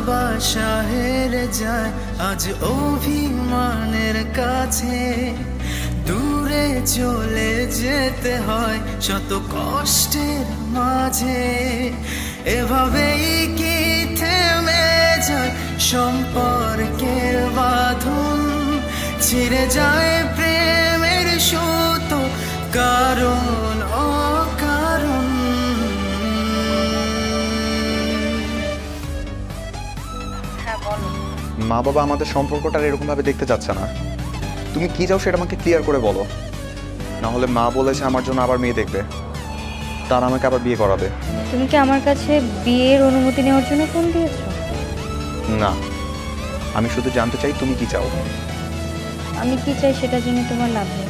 ভালোবাসা হেরে যায় আজ অভিমানের কাছে, দূরে চলে যেতে হয় শত কষ্টের মাঝে। এভাবেই কি থেমে যায় সম্পর্কের বাঁধন, ছিঁড়ে যায় প্রেমের সুতো কারণ অকারণ। হ্যাঁ বলো। মা বাবা আমাদের সম্পর্কটা এরকম ভাবে দেখতে চাচ্ছে না। তুমি কি চাও সেটা আমাকে ক্লিয়ার করে বলো, না হলে মা বলেছে আমার জন্য আবার মেয়ে দেখবে, তার আমাকে আবার বিয়ে করাবে। তুমি কি আমার কাছে বিয়ের অনুমতি নেওয়ার জন্য ফোন দিয়েছো? না, আমি শুধু জানতে চাই তুমি কি চাও। আমি কি চাই সেটা জেনে তোমার লাভ নেই।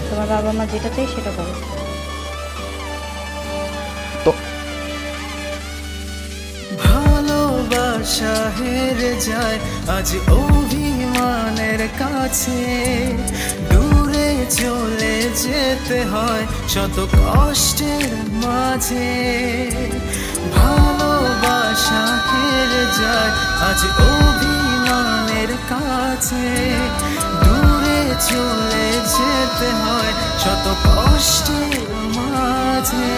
তোমার বাবা মা যেটা চাই সেটা করো। তো ভালোবাসা হেরে যায় আজ অভিমানের কাছে, দূরে চলে যেতে হয় শত কষ্টের মাঝে। ভালোবাসা হেরে যায় আজ অভিমানের কাছে, দূরে চলে যেতে হয় শত কষ্টের মাঝে।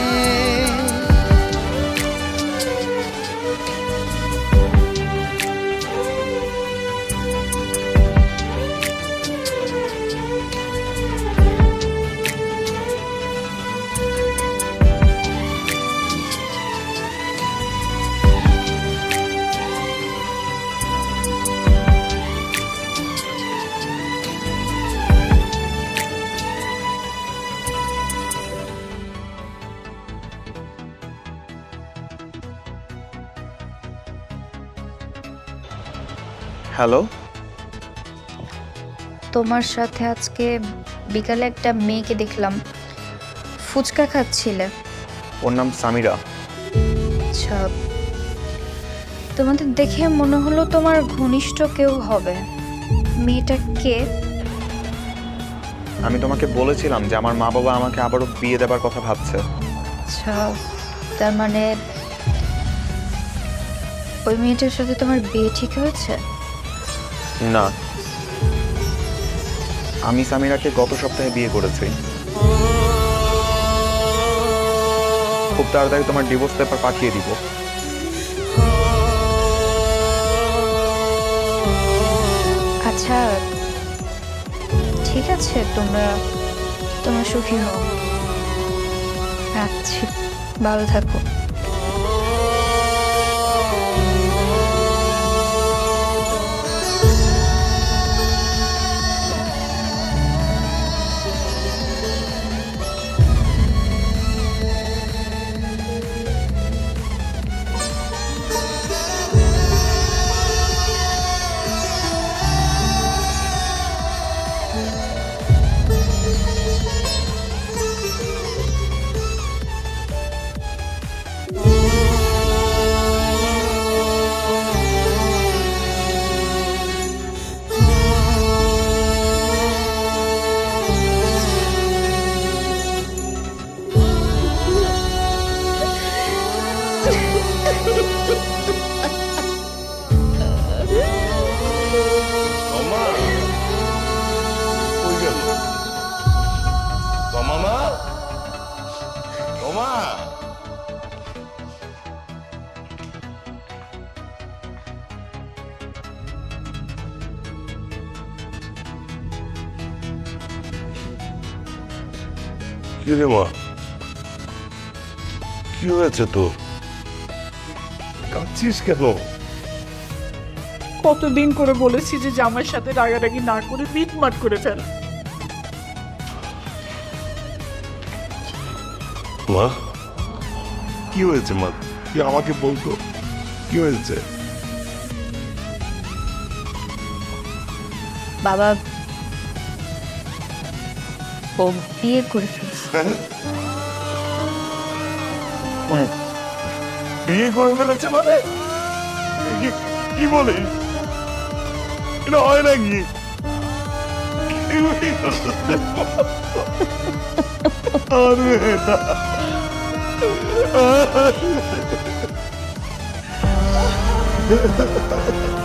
হ্যালো, তোমার সাথে আজকে বিকালে একটা মেয়েকে দেখলাম, ফুচকা খাচ্ছিলে। ওর নাম সামিরা। আচ্ছা, তোমাদের দেখে মনে হলো তোমার ঘনিষ্ঠ কেউ হবে। মেয়েটা কে? আমি তোমাকে বলেছিলাম যে আমার মা বাবা আমাকে আবারও বিয়ে দেবার কথা ভাবছে। আচ্ছা, তার মানে ওই মেয়েটার সাথে তোমার বিয়ে ঠিক হয়েছে? না, আমি সামিরাকে গত সপ্তাহে বিয়ে করেছি। খুব তাড়াতাড়ি তোমার ডিভোর্স পেপার পাঠিয়ে দিব। আচ্ছা ঠিক আছে, তোমরা সুখী হও। রাখছি, ভালো থাকো। কি রে মা, কি হয়েছে তো? কাঁদছিস কেন? কতদিন করে বলেছি যে জামাইয়ের সাথে রাগারাগি না করে মিটমাট করে ফেল। মা, কি হয়েছে মা? তুই আমাকে বলতো কি হয়েছে? বাবা ও বিয়ে করে ফেলছে। বিয়ে করে ফেলেছে মানে? কি বলে? এটা হয় নাকি? আরে না। না